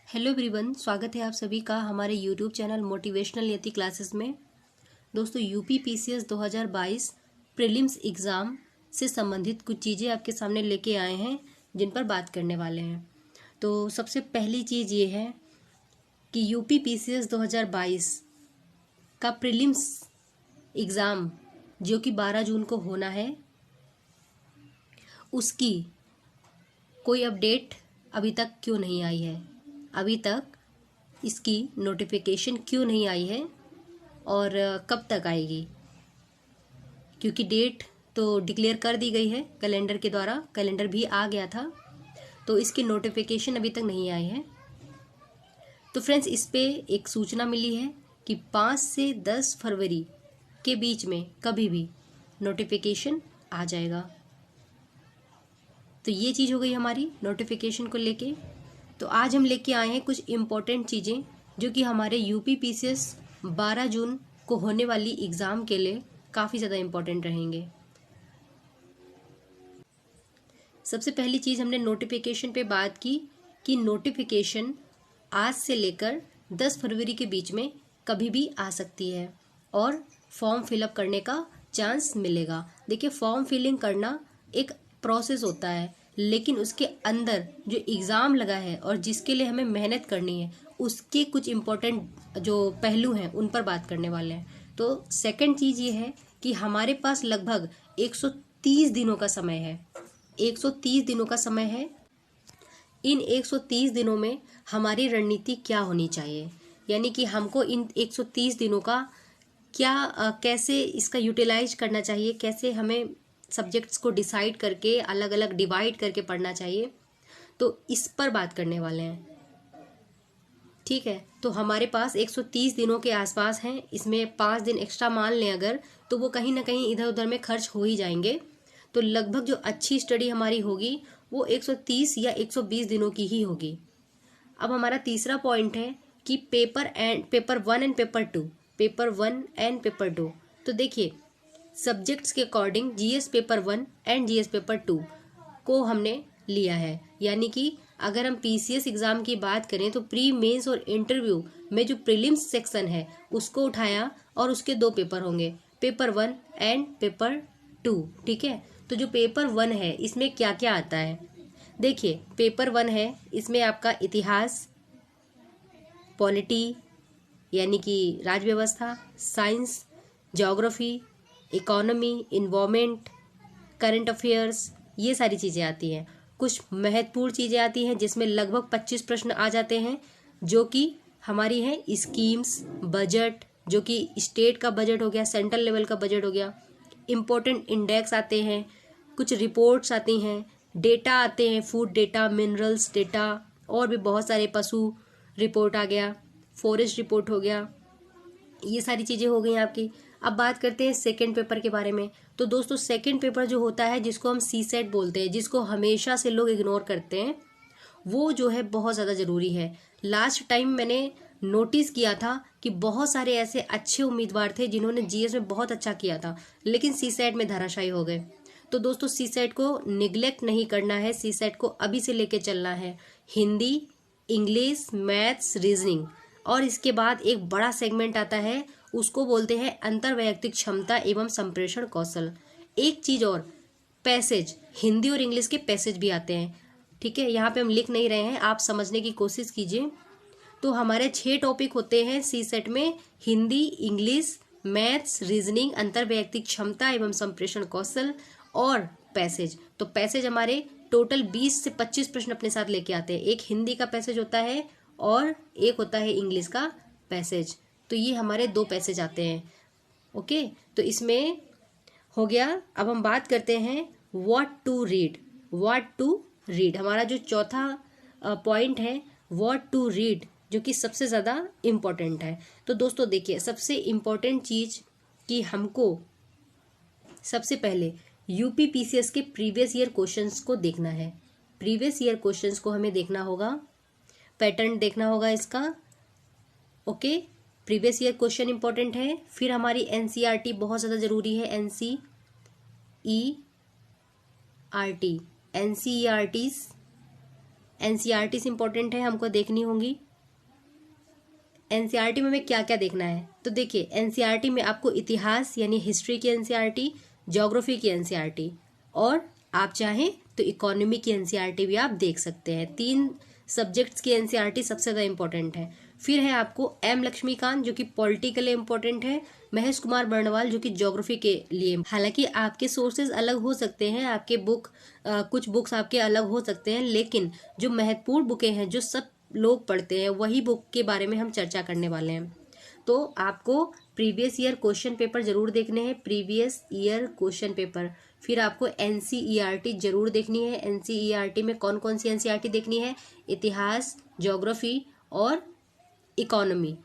Hello everyone, स्वागत है आप सभी का हमारे यूट्यूब चैनल मोटिवेशनल यति क्लासेस में। दोस्तों, यूपी पीसीएस 2022 प्रीलिम्स एग्ज़ाम से संबंधित कुछ चीज़ें आपके सामने लेके आए हैं जिन पर बात करने वाले हैं। तो सबसे पहली चीज़ ये है कि यूपी पीसीएस 2022 का प्रीलिम्स एग्ज़ाम जो कि 12 जून को होना है, उसकी कोई अपडेट अभी तक क्यों नहीं आई है, अभी तक इसकी नोटिफिकेशन क्यों नहीं आई है और कब तक आएगी? क्योंकि डेट तो डिक्लेयर कर दी गई है कैलेंडर के द्वारा, कैलेंडर भी आ गया था, तो इसकी नोटिफिकेशन अभी तक नहीं आई है। तो फ्रेंड्स, इस पे एक सूचना मिली है कि 5 से 10 फरवरी के बीच में कभी भी नोटिफिकेशन आ जाएगा। तो ये चीज़ हो गई हमारी नोटिफिकेशन को लेके। तो आज हम लेके आए हैं कुछ इम्पोर्टेंट चीज़ें जो कि हमारे यूपी पीसीएस 12 जून को होने वाली एग्ज़ाम के लिए काफ़ी ज़्यादा इम्पोर्टेंट रहेंगे। सबसे पहली चीज़, हमने नोटिफिकेशन पे बात की कि नोटिफिकेशन आज से लेकर 10 फरवरी के बीच में कभी भी आ सकती है और फॉर्म फिलअप करने का चांस मिलेगा। देखिए, फॉर्म फिलिंग करना एक प्रोसेस होता है, लेकिन उसके अंदर जो एग्ज़ाम लगा है और जिसके लिए हमें मेहनत करनी है, उसके कुछ इम्पोर्टेंट जो पहलू हैं उन पर बात करने वाले हैं। तो सेकंड चीज़ ये है कि हमारे पास लगभग 130 दिनों का समय है। 130 दिनों का समय है। इन 130 दिनों में हमारी रणनीति क्या होनी चाहिए, यानी कि हमको इन 130 दिनों का कैसे इसका यूटिलाइज करना चाहिए, कैसे हमें सब्जेक्ट्स को डिसाइड करके अलग अलग डिवाइड करके पढ़ना चाहिए। तो इस पर बात करने वाले हैं, ठीक है। तो हमारे पास 130 दिनों के आसपास हैं। इसमें 5 दिन एक्स्ट्रा मान लें अगर, तो वो कहीं ना कहीं इधर उधर में खर्च हो ही जाएंगे। तो लगभग जो अच्छी स्टडी हमारी होगी वो 130 या 120 दिनों की ही होगी। अब हमारा तीसरा पॉइंट है कि पेपर 1 एंड पेपर 2। तो देखिए, सब्जेक्ट्स के according GS paper 1 and GS paper 2 को हमने लिया है। यानी कि अगर हम पीसीएस एग्ज़ाम की बात करें तो प्री मेंस और इंटरव्यू में जो प्रीलिम्स सेक्शन है उसको उठाया और उसके 2 पेपर होंगे, पेपर 1 एंड पेपर 2, ठीक है। तो जो पेपर 1 है इसमें क्या क्या आता है, देखिए, पेपर 1 है, इसमें आपका इतिहास, पॉलिटी यानी कि राज्य व्यवस्था, science, geography, economy, environment, current affairs, ये सारी चीज़ें आती हैं। कुछ महत्वपूर्ण चीज़ें आती हैं जिसमें लगभग 25 प्रश्न आ जाते हैं, जो कि हमारी हैं स्कीम्स, बजट, जो कि स्टेट का बजट हो गया, सेंट्रल लेवल का बजट हो गया, इम्पोर्टेंट इंडेक्स आते हैं, कुछ रिपोर्ट्स आती हैं, डेटा आते हैं, फूड डेटा, मिनरल्स डेटा, और भी बहुत सारे, पशु रिपोर्ट आ गया, फॉरेस्ट रिपोर्ट हो गया, ये सारी चीज़ें हो गई आपकी। अब बात करते हैं सेकंड पेपर के बारे में। तो दोस्तों, सेकंड पेपर जो होता है जिसको हम सी सेट बोलते हैं, जिसको हमेशा से लोग इग्नोर करते हैं, वो जो है बहुत ज़्यादा ज़रूरी है। लास्ट टाइम मैंने नोटिस किया था कि बहुत सारे ऐसे अच्छे उम्मीदवार थे जिन्होंने जीएस में बहुत अच्छा किया था, लेकिन सी सेट में धराशायी हो गए। तो दोस्तों, सी सेट को निगलेक्ट नहीं करना है, सी सेट को अभी से लेके चलना है। हिंदी, इंग्लिश, मैथ्स, रीजनिंग, और इसके बाद एक बड़ा सेगमेंट आता है, उसको बोलते हैं अंतर्वैयक्तिक क्षमता एवं संप्रेषण कौशल। एक चीज़ और, पैसेज, हिंदी और इंग्लिश के पैसेज भी आते हैं, ठीक है। यहाँ पे हम लिख नहीं रहे हैं, आप समझने की कोशिश कीजिए। तो हमारे 6 टॉपिक होते हैं सी सेट में, हिंदी, इंग्लिश, मैथ्स, रीजनिंग, अंतर्वैयक्तिक क्षमता एवं संप्रेषण कौशल और पैसेज। तो पैसेज हमारे टोटल 20 से 25 प्रश्न अपने साथ लेके आते हैं। एक हिंदी का पैसेज होता है और एक होता है इंग्लिश का पैसेज। तो ये हमारे 2 पैसेज आते हैं, ओके। तो इसमें हो गया। अब हम बात करते हैं व्हाट टू रीड। हमारा जो चौथा पॉइंट है, व्हाट टू रीड, जो कि सबसे ज़्यादा इम्पोर्टेंट है। तो दोस्तों देखिए, सबसे इम्पोर्टेंट चीज़ कि हमको सबसे पहले यूपी पीसीएस के प्रीवियस ईयर क्वेश्चंस को देखना है। प्रीवियस ईयर क्वेश्चंस को हमें देखना होगा, पैटर्न देखना होगा इसका, okay. Previous year question important है। फिर हमारी एनसीईआरटी बहुत ज़्यादा ज़रूरी है, एनसीईआरटी एनसीईआरटी से इम्पोर्टेंट है, हमको देखनी होंगी। एनसीईआरटी में हमें क्या क्या देखना है, तो देखिए एनसीईआरटी में आपको इतिहास यानी हिस्ट्री की एनसीईआरटी, ज्योग्राफी की एनसीईआरटी, और आप चाहें तो इकोनॉमी की एनसीईआरटी भी आप देख सकते हैं। 3 सब्जेक्ट्स की एनसीईआरटी सबसे ज़्यादा इंपॉर्टेंट है। फिर है आपको एम लक्ष्मीकांत जो कि पॉलिटी के लिए इम्पोर्टेंट है, महेश कुमार बर्णवाल जो कि ज्योग्राफी के लिए। हालांकि आपके सोर्सेज अलग हो सकते हैं, आपके कुछ बुक्स आपके अलग हो सकते हैं, लेकिन जो महत्वपूर्ण बुकें हैं जो सब लोग पढ़ते हैं वही बुक के बारे में हम चर्चा करने वाले हैं। तो आपको प्रीवियस ईयर क्वेश्चन पेपर जरूर देखने हैं, प्रीवियस ईयर क्वेश्चन पेपर। फिर आपको एनसीईआरटी जरूर देखनी है। एनसीईआरटी में कौन कौन सी एनसीईआरटी देखनी है, इतिहास, ज्योग्राफी और इकोनॉमी।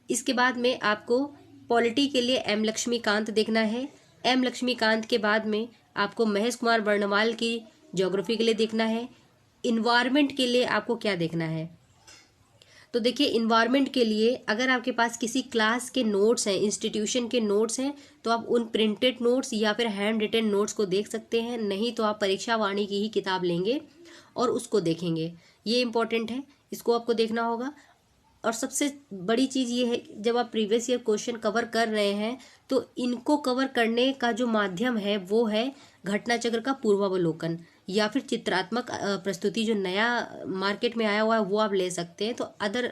इसके बाद में आपको पॉलिटी के लिए एम लक्ष्मीकांत देखना है। एम लक्ष्मीकांत के बाद में आपको महेश कुमार बर्णवाल की ज्योग्राफी के लिए देखना है। इन्वायरमेंट के लिए आपको क्या देखना है, तो देखिए इन्वायरमेंट के लिए अगर आपके पास किसी क्लास के नोट्स हैं, इंस्टीट्यूशन के नोट्स हैं, तो आप उन प्रिंटेड नोट्स या फिर हैंड रिटन नोट्स को देख सकते हैं। नहीं तो आप परीक्षा वाणी की ही किताब लेंगे और उसको देखेंगे। ये इंपॉर्टेंट है, इसको आपको देखना होगा। और सबसे बड़ी चीज़ ये है कि जब आप प्रीवियस ईयर क्वेश्चन कवर कर रहे हैं तो इनको कवर करने का जो माध्यम है वो है घटना चक्र का पूर्वावलोकन या फिर चित्रात्मक प्रस्तुति। जो नया मार्केट में आया हुआ है वो आप ले सकते हैं। तो अदर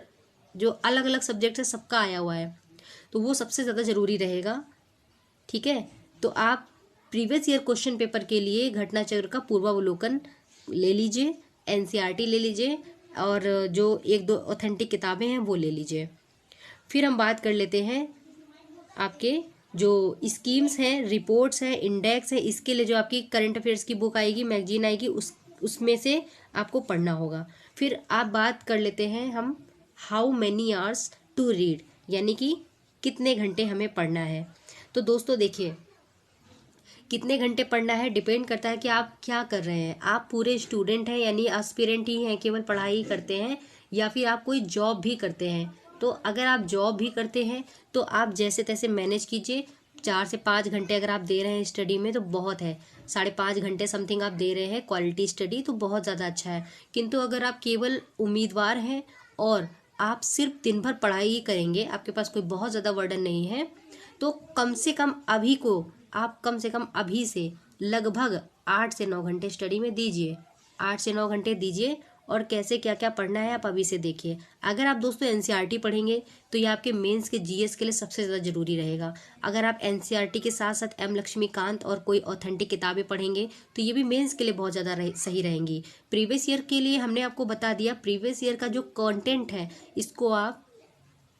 जो अलग अलग सब्जेक्ट है सबका आया हुआ है, तो वो सबसे ज़्यादा ज़रूरी रहेगा। ठीक है, तो आप प्रीवियस ईयर क्वेश्चन पेपर के लिए घटना चक्र का पूर्वावलोकन ले लीजिए, एनसीईआरटी ले लीजिए और जो 1-2 ऑथेंटिक किताबें हैं वो ले लीजिए। फिर हम बात कर लेते हैं आपके जो स्कीम्स हैं, रिपोर्ट्स हैं, इंडेक्स है, इसके लिए जो आपकी करंट अफेयर्स की बुक आएगी, मैगजीन आएगी, उसमें से आपको पढ़ना होगा। फिर आप बात कर लेते हैं हम how many hours to read, यानी कि कितने घंटे हमें पढ़ना है। तो दोस्तों देखिए कितने घंटे पढ़ना है डिपेंड करता है कि आप क्या कर रहे हैं। आप पूरे स्टूडेंट हैं यानी एस्पिरेंट ही हैं, केवल पढ़ाई ही करते हैं, या फिर आप कोई जॉब भी करते हैं। तो अगर आप जॉब भी करते हैं तो आप जैसे तैसे मैनेज कीजिए। 4 से 5 घंटे अगर आप दे रहे हैं स्टडी में तो बहुत है, 5.5 घंटे समथिंग आप दे रहे हैं क्वालिटी स्टडी, तो बहुत ज़्यादा अच्छा है। किंतु अगर आप केवल उम्मीदवार हैं और आप सिर्फ दिन भर पढ़ाई ही करेंगे, आपके पास कोई बहुत ज़्यादा वर्डन नहीं है, तो कम से कम अभी को आप कम से कम अभी से लगभग 8 से 9 घंटे स्टडी में दीजिए। 8 से 9 घंटे दीजिए और कैसे क्या क्या पढ़ना है आप अभी से देखिए। अगर आप दोस्तों एनसीईआरटी पढ़ेंगे तो ये आपके मेंस के जीएस के लिए सबसे ज़्यादा जरूरी रहेगा। अगर आप एनसीईआरटी के साथ साथ एम लक्ष्मीकांत और कोई ऑथेंटिक किताबें पढ़ेंगे तो ये भी मेंस के लिए बहुत ज़्यादा सही रहेंगी। प्रीवियस ईयर के लिए हमने आपको बता दिया, प्रीवियस ईयर का जो कॉन्टेंट है इसको आप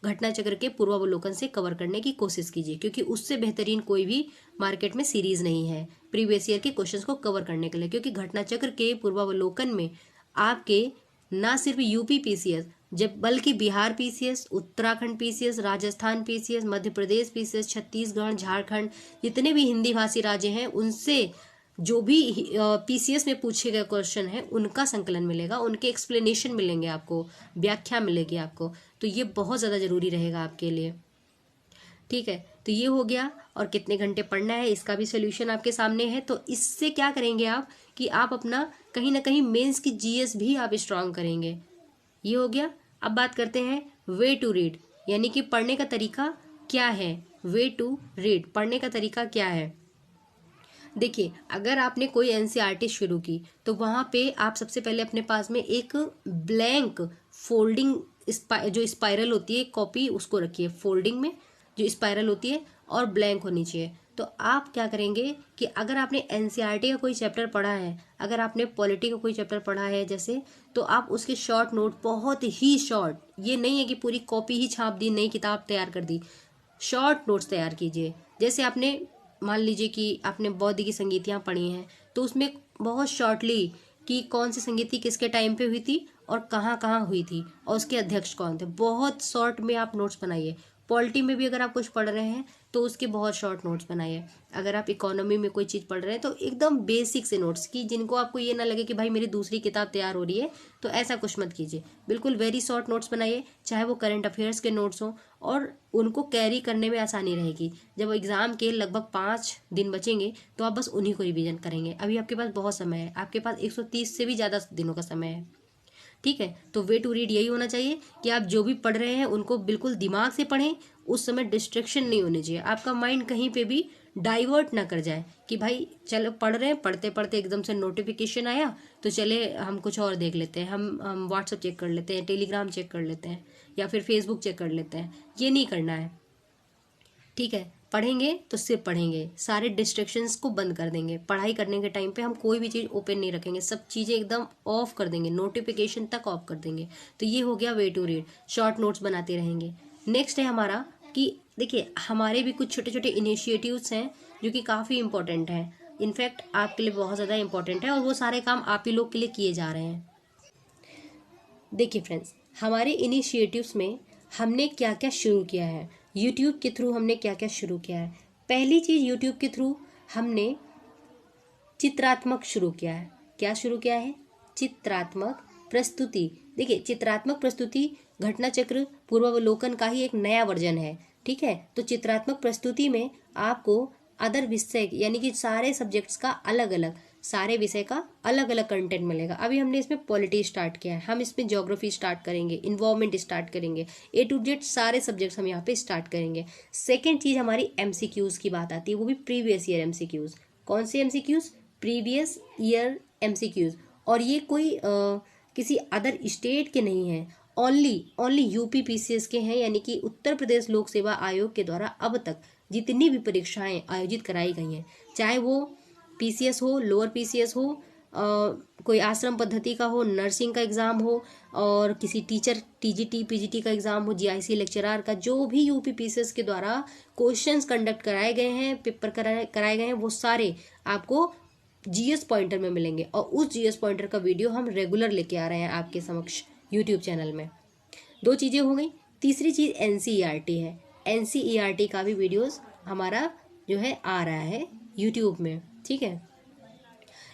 घटना चक्र के पूर्वावलोकन से कवर करने की कोशिश कीजिए, क्योंकि उससे बेहतरीन कोई भी मार्केट में सीरीज नहीं है प्रीवियस ईयर के क्वेश्चंस को कवर करने के लिए। क्योंकि घटना चक्र के पूर्वावलोकन में आपके ना सिर्फ यूपी पीसीएस जब बल्कि Bihar PCS, Uttarakhand PCS, Rajasthan PCS, Madhya Pradesh PCS, Chhattisgarh, Jharkhand, जितने भी हिंदी भाषी राज्य हैं उनसे जो भी पीसीएस में पूछे गए क्वेश्चन है उनका संकलन मिलेगा, उनके एक्सप्लेनेशन मिलेंगे, आपको व्याख्या मिलेगी आपको। तो ये बहुत ज़्यादा ज़रूरी रहेगा आपके लिए। ठीक है, तो ये हो गया। और कितने घंटे पढ़ना है इसका भी सोल्यूशन आपके सामने है। तो इससे क्या करेंगे आप कि आप अपना कहीं ना कहीं मेंस की जीएस भी आप स्ट्रांग करेंगे। ये हो गया। अब बात करते हैं वे टू रीड, यानी कि पढ़ने का तरीका क्या है। वे टू रीड, पढ़ने का तरीका क्या है। देखिए अगर आपने कोई एनसीईआरटी शुरू की तो वहाँ पे आप सबसे पहले अपने पास में एक ब्लैंक फोल्डिंग जो स्पाइरल होती है कॉपी उसको रखिए। फोल्डिंग में जो स्पाइरल होती है और ब्लैंक होनी चाहिए। तो आप क्या करेंगे कि अगर आपने एनसीईआरटी का कोई चैप्टर पढ़ा है, अगर आपने पॉलिटी का कोई चैप्टर पढ़ा है जैसे, तो आप उसके शॉर्ट नोट, बहुत ही शॉर्ट, ये नहीं है कि पूरी कॉपी ही छाप दी, नई किताब तैयार कर दी, शॉर्ट नोट्स तैयार कीजिए। जैसे आपने मान लीजिए कि आपने बौद्ध की संगीतियाँ पढ़ी हैं तो उसमें बहुत शॉर्टली कि कौन सी संगीति किसके टाइम पे हुई थी और कहाँ कहाँ हुई थी और उसके अध्यक्ष कौन थे, बहुत शॉर्ट में आप नोट्स बनाइए। पॉलिटी में भी अगर आप कुछ पढ़ रहे हैं तो उसके बहुत शॉर्ट नोट्स बनाइए। अगर आप इकोनॉमी में कोई चीज़ पढ़ रहे हैं तो एकदम बेसिक से नोट्स की, जिनको आपको ये ना लगे कि भाई मेरी दूसरी किताब तैयार हो रही है, तो ऐसा कुछ मत कीजिए। बिल्कुल वेरी शॉर्ट नोट्स बनाइए, चाहे वो करंट अफेयर्स के नोट्स हों, और उनको कैरी करने में आसानी रहेगी। जब एग्ज़ाम के लगभग 5 दिन बचेंगे तो आप बस उन्हीं को रिवीजन करेंगे। अभी आपके पास बहुत समय है, आपके पास 130 से भी ज़्यादा दिनों का समय है। ठीक है। तो वे टू रीड यही होना चाहिए कि आप जो भी पढ़ रहे हैं उनको बिल्कुल दिमाग से पढ़ें, उस समय डिस्ट्रैक्शन नहीं होनी चाहिए, आपका माइंड कहीं पे भी डाइवर्ट ना कर जाए कि भाई चलो पढ़ रहे हैं, पढ़ते पढ़ते एकदम से नोटिफिकेशन आया तो चले हम कुछ और देख लेते हैं, हम व्हाट्सअप चेक कर लेते हैं, टेलीग्राम चेक कर लेते हैं, या फिर फेसबुक चेक कर लेते हैं। ये नहीं करना है, ठीक है। पढ़ेंगे तो सिर्फ पढ़ेंगे, सारे डिस्ट्रैक्शंस को बंद कर देंगे। पढ़ाई करने के टाइम पे हम कोई भी चीज़ ओपन नहीं रखेंगे, सब चीज़ें एकदम ऑफ कर देंगे, नोटिफिकेशन तक ऑफ कर देंगे। तो ये हो गया way to read. Short notes बनाते रहेंगे। नेक्स्ट है हमारा कि देखिए हमारे भी कुछ छोटे छोटे इनिशिएटिव्स हैं जो कि काफ़ी इंपॉर्टेंट हैं, इनफैक्ट आपके लिए बहुत ज़्यादा इंपॉर्टेंट है, और वो सारे काम आप ही लोग के लिए किए जा रहे हैं। देखिए फ्रेंड्स, हमारे इनिशिएटिव्स में हमने क्या क्या शुरू किया है, यूट्यूब के थ्रू हमने क्या क्या शुरू किया है। पहली चीज़, यूट्यूब के थ्रू हमने चित्रात्मक शुरू किया है। क्या शुरू किया है? चित्रात्मक प्रस्तुति। देखिए चित्रात्मक प्रस्तुति घटना चक्र पूर्वावलोकन का ही एक नया वर्जन है, ठीक है। तो चित्रात्मक प्रस्तुति में आपको अदर विषय यानी कि सारे सब्जेक्ट्स का अलग अलग, सारे विषय का अलग अलग कंटेंट मिलेगा। अभी हमने इसमें पॉलिटी स्टार्ट किया है, हम इसमें ज्योग्राफी स्टार्ट करेंगे, इन्वायरमेंट स्टार्ट करेंगे, ए टू जेड सारे सब्जेक्ट्स हम यहाँ पे स्टार्ट करेंगे। सेकेंड चीज़ हमारी एमसीक्यूज़ की बात आती है, वो भी प्रीवियस ईयर एमसीक्यूज़। कौन से एमसीक्यूज़? Previous year MCQs. और ये कोई किसी अदर स्टेट के नहीं हैं, ओनली यूपी पीसीएस के हैं, यानी कि उत्तर प्रदेश लोक सेवा आयोग के द्वारा अब तक जितनी भी परीक्षाएं आयोजित कराई गई हैं, चाहे वो पीसीएस हो, लोअर पीसीएस हो, कोई आश्रम पद्धति का हो, नर्सिंग का एग्ज़ाम हो, और किसी टीचर टीजीटी पीजीटी का एग्ज़ाम हो, जीआईसी लेक्चरर का, जो भी यूपी पीसीएस के द्वारा क्वेश्चंस कंडक्ट कराए गए हैं, पेपर कराए गए हैं, वो सारे आपको जीएस पॉइंटर में मिलेंगे। और उस जीएस पॉइंटर का वीडियो हम रेगुलर लेके आ रहे हैं आपके समक्ष यूट्यूब चैनल में। दो चीज़ें हो गई। तीसरी चीज़ एनसीईआरटी है। एनसीईआरटी का भी वीडियोस हमारा जो है आ रहा है यूट्यूब में, ठीक है।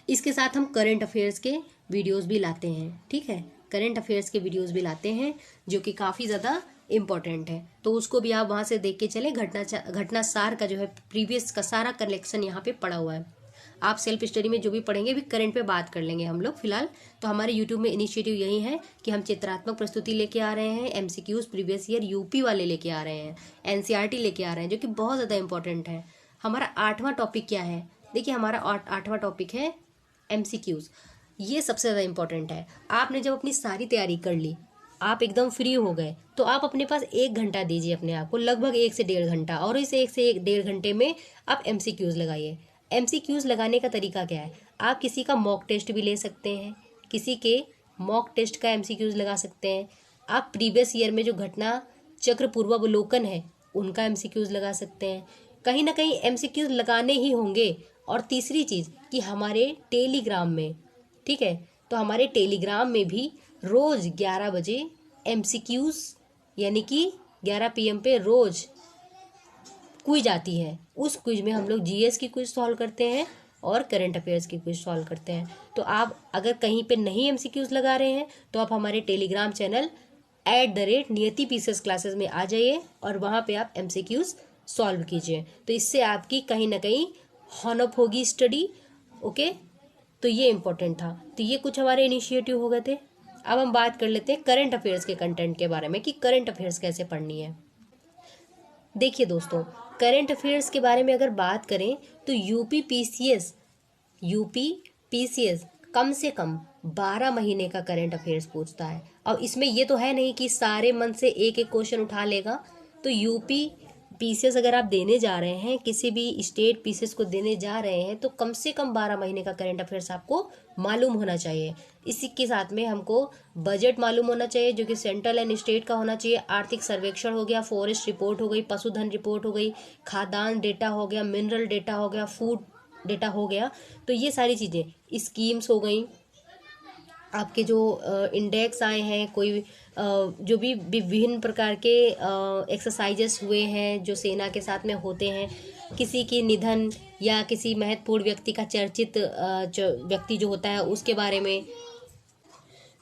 इसके साथ हम करंट अफेयर्स के वीडियोस भी लाते हैं, ठीक है। करंट अफेयर्स के वीडियोस भी लाते हैं जो कि काफ़ी ज़्यादा इम्पॉर्टेंट है, तो उसको भी आप वहाँ से देख के चलें। घटना सार का जो है प्रीवियस का सारा कलेक्शन यहाँ पे पड़ा हुआ है। आप सेल्फ स्टडी में जो भी पढ़ेंगे भी करंट पे बात कर लेंगे हम लोग फिलहाल। तो हमारे यूट्यूब में इनिशिएटिव यही है कि हम चित्रात्मक प्रस्तुति लेके आ रहे हैं, एमसीक्यूज प्रीवियस ईयर यूपी वाले लेके आ रहे हैं, एनसीईआरटी लेके आ रहे हैं, जो कि बहुत ज़्यादा इंपॉर्टेंट है। हमारा 8वां टॉपिक क्या है? देखिए हमारा 8वां टॉपिक है एमसीक्यूज। ये सबसे ज़्यादा इंपॉर्टेंट है। आपने जब अपनी सारी तैयारी कर ली, आप एकदम फ्री हो गए, तो आप अपने पास 1 घंटा दीजिए अपने आप को, लगभग 1 से 1.5 घंटा, और इस 1 से 1.5 घंटे में आप एमसीक्यूज लगाइए। एमसीक्यूज लगाने का तरीका क्या है? आप किसी का मॉक टेस्ट भी ले सकते हैं, किसी के मॉक टेस्ट का एमसीक्यूज लगा सकते हैं। आप प्रीवियस ईयर में जो घटना चक्र पूर्वावलोकन है उनका एमसीक्यूज लगा सकते हैं। कहीं ना कहीं एमसीक्यूज लगाने ही होंगे। और तीसरी चीज़ कि हमारे टेलीग्राम में, ठीक है, तो हमारे टेलीग्राम में भी रोज़ 11 बजे एमसीक्यूज यानी कि 11 PM पे रोज़ क्विज आती है। उस क्विज में हम लोग जीएस की क्विज सॉल्व करते हैं और करंट अफेयर्स की क्विज सॉल्व करते हैं। तो आप अगर कहीं पे नहीं एमसीक्यूज लगा रहे हैं तो आप हमारे टेलीग्राम चैनल @नियति पीसीएस क्लासेस में आ जाइए और वहाँ पे आप एमसीक्यूज सॉल्व कीजिए। तो इससे आपकी कहीं ना कहीं हॉनअप होगी स्टडी, ओके। तो ये इम्पोर्टेंट था। तो ये कुछ हमारे इनिशिएटिव हो गए थे। अब हम बात कर लेते हैं करंट अफेयर्स के कंटेंट के बारे में कि करंट अफेयर्स कैसे पढ़नी है। देखिए दोस्तों, करंट अफेयर्स के बारे में अगर बात करें तो यूपी पीसीएस कम से कम 12 महीने का करंट अफेयर्स पूछता है। और इसमें ये तो है नहीं कि सारे मंथ से एक एक क्वेश्चन उठा लेगा। तो यूपी पीसीएस अगर आप देने जा रहे हैं, किसी भी स्टेट पीसीएस को देने जा रहे हैं, तो कम से कम 12 महीने का करंट अफेयर्स आपको मालूम होना चाहिए। इसी के साथ में हमको बजट मालूम होना चाहिए जो कि सेंट्रल एंड स्टेट का होना चाहिए। आर्थिक सर्वेक्षण हो गया, फॉरेस्ट रिपोर्ट हो गई, पशुधन रिपोर्ट हो गई, खाद्यान्न डेटा हो गया, मिनरल डेटा हो गया, फूड डेटा हो गया। तो ये सारी चीज़ें, स्कीम्स हो गई, आपके जो इंडेक्स आए हैं, कोई जो भी विभिन्न प्रकार के एक्सरसाइजेस हुए हैं जो सेना के साथ में होते हैं, किसी की निधन या किसी महत्वपूर्ण व्यक्ति का चर्चित व्यक्ति जो होता है उसके बारे में।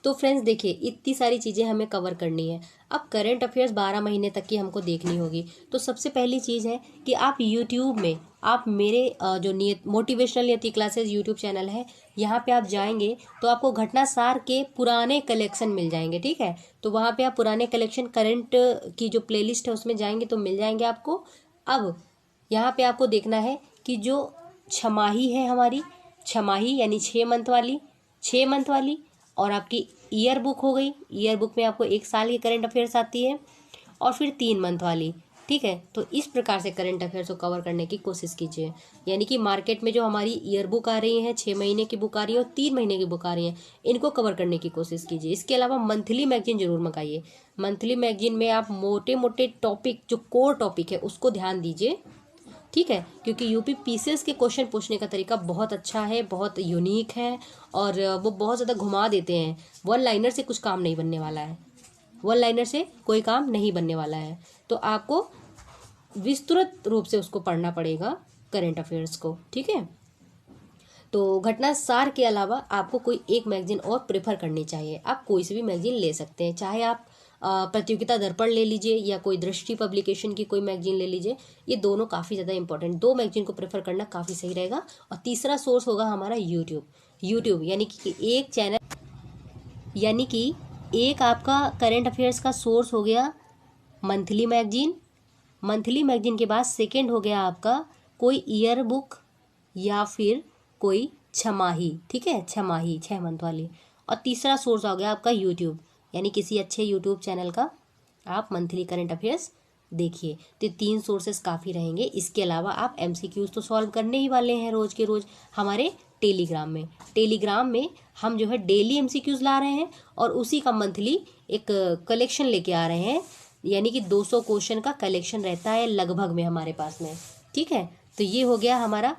तो फ्रेंड्स देखिए, इतनी सारी चीज़ें हमें कवर करनी है। अब करंट अफेयर्स 12 महीने तक की हमको देखनी होगी। तो सबसे पहली चीज़ है कि आप यूट्यूब में आप मेरे जो मोटिवेशनल नियति क्लासेस यूट्यूब चैनल है, यहाँ पे आप जाएंगे तो आपको घटना सार के पुराने कलेक्शन मिल जाएंगे। ठीक है, तो वहाँ पे आप पुराने कलेक्शन करंट की जो प्लेलिस्ट है उसमें जाएंगे तो मिल जाएंगे आपको। अब यहाँ पे आपको देखना है कि जो छमाही है हमारी, छमाही यानी 6 मंथ वाली, और आपकी ईयर बुक हो गई। ईयर बुक में आपको 1 साल की करंट अफेयर्स आती है, और फिर 3 मंथ वाली। ठीक है, तो इस प्रकार से करंट अफेयर्स को कवर करने की कोशिश कीजिए। यानी कि मार्केट में जो हमारी ईयर बुक आ रही है, 6 महीने की बुक आ रही है और 3 महीने की बुक आ रही है, इनको कवर करने की कोशिश कीजिए। इसके अलावा मंथली मैगजीन जरूर मंगाइए। मंथली मैगजीन में आप मोटे मोटे टॉपिक, जो कोर टॉपिक है उसको ध्यान दीजिए। ठीक है, क्योंकि यूपी पीसीएस के क्वेश्चन पूछने का तरीका बहुत अच्छा है, बहुत यूनिक है, और वो बहुत ज़्यादा घुमा देते हैं। वन लाइनर से कुछ काम नहीं बनने वाला है, वन लाइनर से कोई काम नहीं बनने वाला है। तो आपको विस्तृत रूप से उसको पढ़ना पड़ेगा, करंट अफेयर्स को। ठीक है, तो घटना सार के अलावा आपको कोई एक मैगजीन और प्रेफर करनी चाहिए। आप कोई सी भी मैगजीन ले सकते हैं, चाहे आप प्रतियोगिता दर्पण ले लीजिए या कोई दृष्टि पब्लिकेशन की कोई मैगजीन ले लीजिए। ये दोनों काफ़ी ज़्यादा इंपॉर्टेंट, 2 मैगजीन को प्रेफर करना काफ़ी सही रहेगा। और तीसरा सोर्स होगा हमारा यूट्यूब, यानी कि एक चैनल, यानी कि एक आपका करंट अफेयर्स का सोर्स हो गया मंथली मैगजीन के बाद सेकंड हो गया आपका कोई ईयर बुक या फिर कोई छमाही। ठीक है, छमाही 6 मंथ वाली। और तीसरा सोर्स हो गया आपका यूट्यूब, यानी किसी अच्छे यूट्यूब चैनल का आप मंथली करंट अफेयर्स देखिए। तो 3 सोर्सेस काफ़ी रहेंगे। इसके अलावा आप एमसीक्यूज तो सॉल्व करने ही वाले हैं रोज़ के रोज़ हमारे टेलीग्राम में हम जो है डेली एमसीक्यूज ला रहे हैं, और उसी का मंथली एक कलेक्शन लेके आ रहे हैं। यानी कि 200 क्वेश्चन का कलेक्शन रहता है लगभग में हमारे पास में। ठीक है, तो ये हो गया हमारा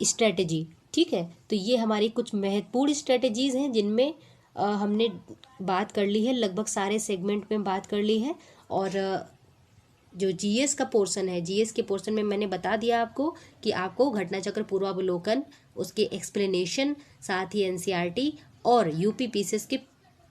स्ट्रेटजी। ठीक है, तो ये हमारी कुछ महत्वपूर्ण स्ट्रेटजीज हैं जिनमें हमने बात कर ली है, लगभग सारे सेगमेंट में बात कर ली है। और जो जीएस का पोर्शन है, जीएस के पोर्शन में मैंने बता दिया आपको कि आपको घटनाचक्र पूर्वावलोकन, उसके एक्सप्लेनेशन, साथ ही एनसीईआरटी और यूपी पीसीएस के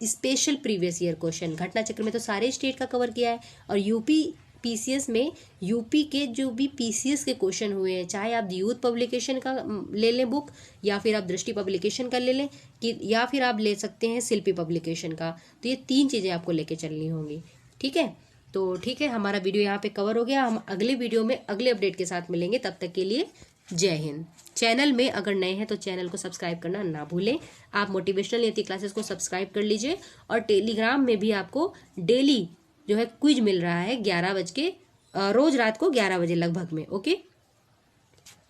special previous year question. Ghatnachakra में तो सारे स्टेट का कवर किया है, और यूपी पीसीएस में यूपी के जो भी पीसीएस के क्वेश्चन हुए हैं, चाहे आप यूथ पब्लिकेशन का ले लें बुक, या फिर आप दृष्टि पब्लिकेशन का ले लें, कि या फिर आप ले सकते हैं शिल्पी पब्लिकेशन का। तो ये 3 चीज़ें आपको लेके चलनी होंगी। ठीक है, तो ठीक है, हमारा वीडियो यहाँ पे कवर हो गया। हम अगले वीडियो में अगले अपडेट के साथ मिलेंगे। तब तक के लिए जय हिंद। चैनल में अगर नए हैं तो चैनल को सब्सक्राइब करना ना भूलें। आप मोटिवेशनल नियति क्लासेस को सब्सक्राइब कर लीजिए, और टेलीग्राम में भी आपको डेली जो है क्विज मिल रहा है 11 बज के, रोज रात को 11 बजे लगभग में। ओके,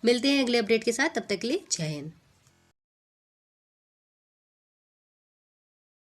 मिलते हैं अगले अपडेट के साथ, तब तक के लिए जय हिंद।